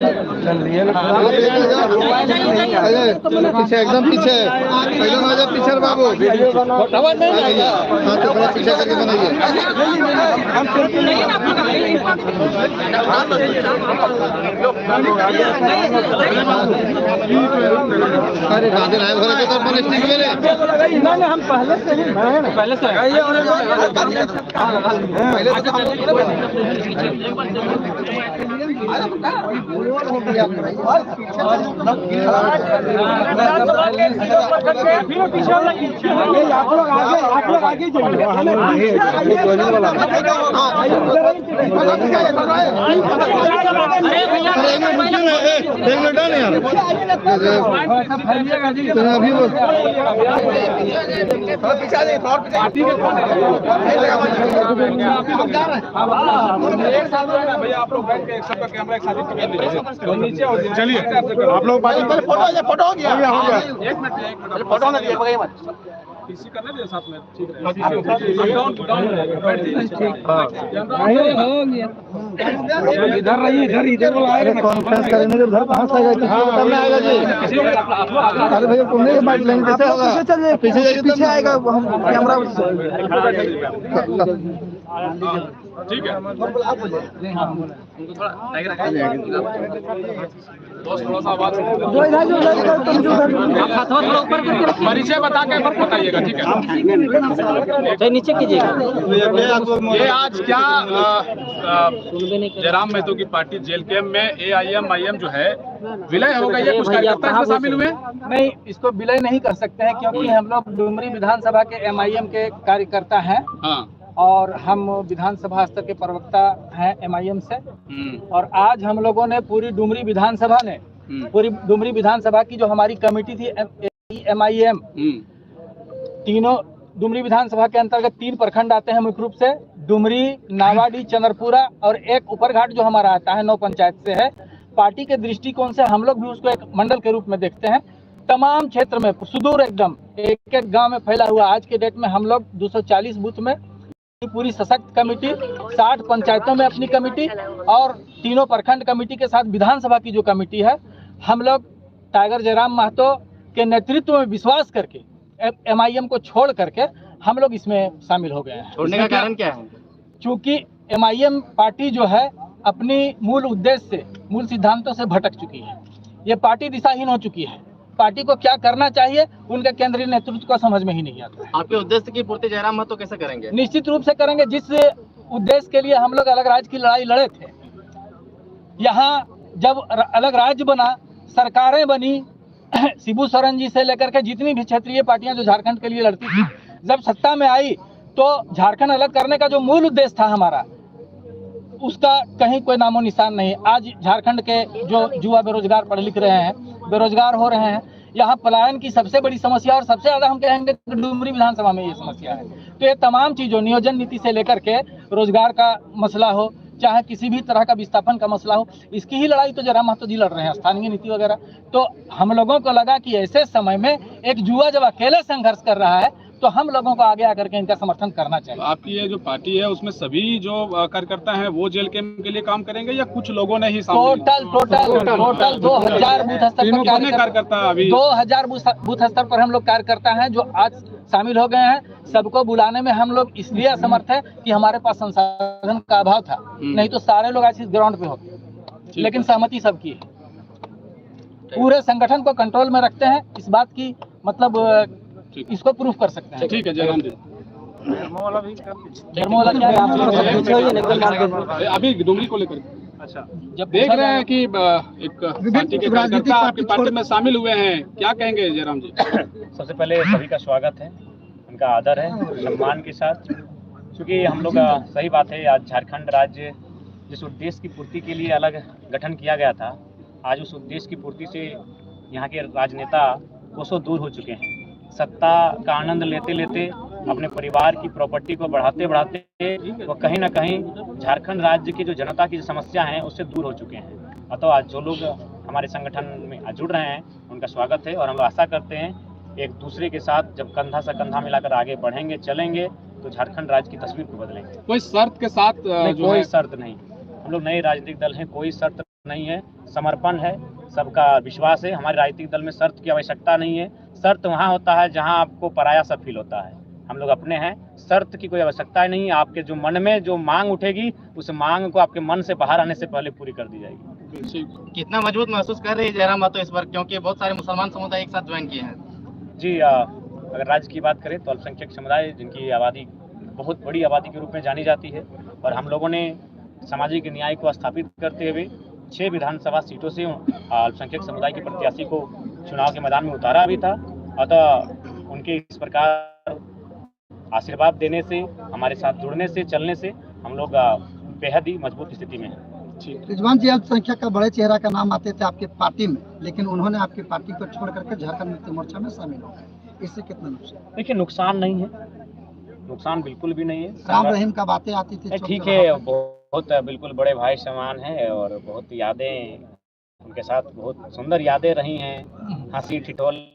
पीछे एकदम पीछे एकदम आ जाओ पीछे बाबू। हाँ तो थोड़ा पीछे करके बनाइए। अरे गांधी नायक हो रहे तो स्टिक मेरे नहीं हम पहले से ही पहले से भैया आप लोग बैठ के एक सबका कैमरा एक साथ ही पकड़ लीजिए नीचे हो जाए। चलिए आप लोग फोटो हो गया एक मिनट फोटो ना दिए किसी करने दिया साथ में ठीक है इधर रहिए इधर वो आएगा कॉन्फ्रेंस करेंगे उधर कहां से आएगा सामने आएगा जी। अरे भैया तुमने माइक लेंगे कैसे होगा पीछे पीछे आएगा हम कैमरा ठीक है थोड़ा सा आवाज परिचय बता के बताइएगा ठीक है नीचे कीजिएगा। ये आज क्या जयराम महतो की पार्टी जेल कैंप में AIM जो है विलय हो गई है, कुछ कार्यकर्ता इसमें शामिल हुए? नहीं, इसको विलय नहीं कर सकते हैं क्योंकि हम लोग डुमरी विधानसभा के MIM के कार्यकर्ता हैं। हाँ। और हम विधानसभा स्तर के प्रवक्ता हैं MIM से। और आज हम लोगों ने पूरी डुमरी विधानसभा ने पूरी डुमरी विधानसभा की जो हमारी कमेटी थी MIM तीनों डुमरी विधानसभा के अंतर्गत 3 प्रखंड आते हैं मुख्य रूप से डुमरी, नावाडी, चंद्रपुरा और एक उपरघाट जो हमारा आता है 9 पंचायत से है। पार्टी के दृष्टिकोण से हम लोग भी उसको एक मंडल के रूप में देखते हैं। तमाम क्षेत्र में सुदूर एकदम एक एक गांव में फैला हुआ आज के डेट में हम लोग 240 बूथ में पूरी सशक्त कमेटी 60 पंचायतों में अपनी कमेटी और तीनों प्रखंड कमेटी के साथ विधानसभा की जो कमेटी है हम लोग टाइगर जयराम महतो के नेतृत्व में विश्वास करके MIM को छोड़ करके हम लोग इसमें शामिल हो गए हैं। छोड़ने का कारण क्या है? चूंकि MIM पार्टी जो है अपनी मूल उद्देश्य से मूल सिद्धांतों से भटक चुकी है। ये पार्टी दिशाहीन हो चुकी है। पार्टी को क्या करना चाहिए उनके केंद्रीय नेतृत्व को समझ में ही नहीं आता। आपके उद्देश्य की पूर्ति जयराम महतो कैसे करेंगे? निश्चित रूप से करेंगे। जिस उद्देश्य के लिए हम लोग अलग राज्य की लड़ाई लड़े थे, यहाँ जब अलग राज्य बना, सरकारें बनी, शिबू सोरेन जी से लेकर के जितनी भी क्षेत्रीय पार्टियां जो झारखंड के लिए लड़ती थी, जब सत्ता में आई तो झारखंड अलग करने का जो मूल उद्देश्य था हमारा, उसका कहीं कोई नामो निशान नहीं। आज झारखंड के जो युवा बेरोजगार पढ़ लिख रहे हैं, बेरोजगार हो रहे हैं, यहाँ पलायन की सबसे बड़ी समस्या और सबसे ज्यादा हम कहेंगे डुमरी विधानसभा में ये समस्या है। तो ये तमाम चीजों नियोजन नीति से लेकर के रोजगार का मसला हो, चाहे किसी भी तरह का विस्थापन का मसला हो, इसकी ही लड़ाई तो जयराम महतो जी लड़ रहे हैं, स्थानीय नीति वगैरह। तो हम लोगों को लगा कि ऐसे समय में एक युवा जब अकेले संघर्ष कर रहा है तो हम लोगों को आगे आकर के इनका समर्थन करना चाहिए। आपकी ये जो पार्टी है उसमें सभी जो कार्यकर्ता हैं वो जेल कैंप के लिए काम करेंगे या कुछ लोगों ने ही? टोटल 2000 बूथ स्तर पर कार्यकर्ता अभी 2000 बूथ स्तर पर हम लोग कार्यकर्ता हैं जो आज शामिल हो गए हैं। सबको बुलाने में हम लोग इसलिए असमर्थ है कि हमारे पास संसाधन का अभाव था, नहीं तो सारे लोग आज इस ग्राउंड पे होते। लेकिन सहमति सबकी है, पूरे संगठन को कंट्रोल में रखते हैं। इस बात की मतलब इसको प्रूफ कर सकते हैं। ठीक है जयराम जी। अभी डुमरी को लेकर अच्छा जब देख रहे हैं कि एक पार्टी के कार्यकर्ता आपकी पार्टी में शामिल हुए हैं, क्या कहेंगे जयराम जी? सबसे पहले सभी का स्वागत है, उनका आदर है, सम्मान के साथ। क्योंकि हम लोग सही बात है, आज झारखंड राज्य जिस उद्देश्य की पूर्ति के लिए अलग गठन किया गया था, आज उस उद्देश्य की पूर्ति से यहाँ के राजनेता कोसों दूर हो चुके हैं। सत्ता का आनंद लेते लेते अपने परिवार की प्रॉपर्टी को बढ़ाते बढ़ाते वो कहीं ना कहीं झारखंड राज्य की जो जनता की समस्या है उससे दूर हो चुके हैं। अतः आज जो लोग हमारे संगठन में जुड़ रहे हैं उनका स्वागत है और हम लोग आशा करते हैं एक दूसरे के साथ जब कंधा से कंधा मिलाकर आगे बढ़ेंगे चलेंगे तो झारखंड राज्य की तस्वीर को बदलेंगे। कोई शर्त के साथ? कोई शर्त नहीं, हम लोग नए राजनीतिक दल हैं, कोई शर्त नहीं है। समर्पण है, सबका विश्वास है। हमारे राजनीतिक दल में शर्त की आवश्यकता नहीं है। शर्त वहाँ होता है जहाँ आपको पराया सा फील होता है। हम लोग अपने हैं, शर्त की कोई आवश्यकता नहीं है। आपके जो मन में जो मांग उठेगी, उस मांग को आपके मन से बाहर आने से पहले पूरी कर दी जाएगी। कितना मजबूत महसूस कर रहे हैं जयराम महतो इस बार, क्योंकि बहुत सारे मुसलमान समुदाय एक साथ ज्वाइन किए हैं? जी, अगर राज्य की बात करें तो अल्पसंख्यक समुदाय, जिनकी आबादी बहुत बड़ी आबादी के रूप में जानी जाती है, और हम लोगों ने सामाजिक न्याय को स्थापित करते हुए 6 विधानसभा सीटों से अल्पसंख्यक समुदाय के प्रत्याशी को चुनाव के मैदान में उतारा भी था। अतः उनके इस प्रकार आशीर्वाद देने से, हमारे साथ जुड़ने से, चलने से हम लोग बेहद ही मजबूत स्थिति में हैं। रिजवान जी, अल्पसंख्यक का बड़े चेहरा का नाम आते थे आपके पार्टी में, लेकिन उन्होंने आपकी पार्टी को छोड़ करके झारखंड मुक्ति मोर्चा में शामिल हो गए, इससे कितना नुकसान? देखिए, नुकसान नहीं है, नुकसान बिल्कुल भी नहीं है। राम रहीम का बातें आती थी, ठीक है, बहुत बिल्कुल बड़े भाई समान है, और बहुत यादें उनके साथ, बहुत सुंदर यादें रही हैं। हंसी ठिठोली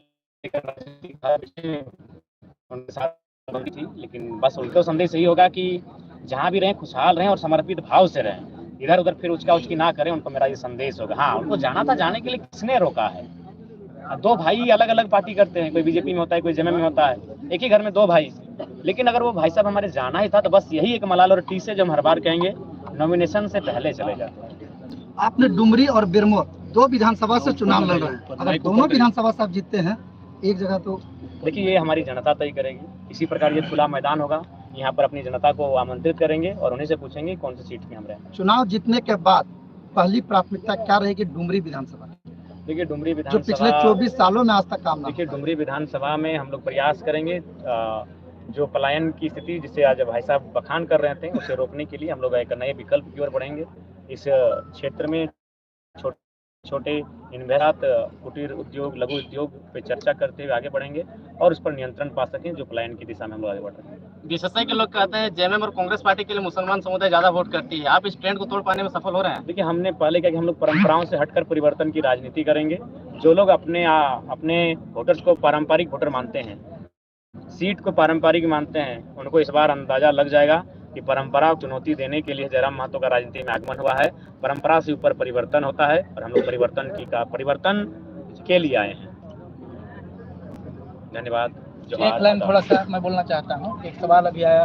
उनके साथ बनी थी, लेकिन बस उनका संदेश यही होगा कि जहाँ भी रहें खुशहाल रहें और समर्पित भाव से रहें, इधर उधर फिर उचका उचकी ना करें। उनको मेरा ये संदेश होगा। हाँ, उनको जाना था, जाने के लिए किसने रोका है? 2 भाई अलग अलग पार्टी करते हैं, कोई बीजेपी में होता है, कोई जेएमएम में होता है, एक ही घर में 2 भाई। लेकिन अगर वो भाई साहब हमारे जाना ही था तो बस यही एक मलाल और टीस है जो हम हर बार कहेंगे, नॉमिनेशन से पहले चले जाते हैं। आपने डुमरी और बिरमोर 2 विधानसभा से चुनाव लड़ रहे हैं, अगर दोनों विधानसभा से आप जीतते हैं एक जगह, तो देखिए, ये हमारी जनता तय करेगी। इसी प्रकार ये खुला मैदान होगा, यहाँ पर अपनी जनता को आमंत्रित करेंगे और उन्हीं से पूछेंगे कौन सी सीट में हम रहें। चुनाव जीतने के बाद पहली प्राथमिकता क्या रहेगी डुमरी विधानसभा? देखिए, डुमरी जो विधानसभा पिछले 24 सालों में आज तक काम ना, देखिए, डुमरी विधानसभा में हम लोग प्रयास करेंगे जो पलायन की स्थिति जिसे आज भाई साहब बखान कर रहे थे, उसे रोकने के लिए हम लोग एक नए विकल्प की ओर बढ़ेंगे। इस क्षेत्र में छोटे इन्वेस्टमेंट, कुटीर उद्योग, लघु उद्योग पे चर्चा करते हुए आगे बढ़ेंगे और उस पर नियंत्रण पा सकें, जो पलायन की दिशा में हम लोग आगे बढ़ रहे हैं। बीएसएसआई के लोग कहते हैं जेएमएम और कांग्रेस पार्टी के लिए मुसलमान समुदाय ज्यादा वोट करती है, आप इस ट्रेंड को तोड़ पाने में सफल हो रहे हैं? देखिए, हमने पहले कहा कि हम लोग परंपराओं से हटकर परिवर्तन की राजनीति करेंगे। जो लोग अपने वोटर्स को पारंपरिक वोटर मानते हैं, सीट को पारंपरिक मानते हैं, उनको इस बार अंदाजा लग जाएगा कि परंपरा को चुनौती देने के लिए जयराम महतो का राजनीति में आगमन हुआ है। परंपरा से ऊपर परिवर्तन होता है और हम लोग परिवर्तन के लिए आए हैं। धन्यवाद। एक लाइन थोड़ा सा मैं बोलना चाहता हूँ, एक सवाल अभी आया।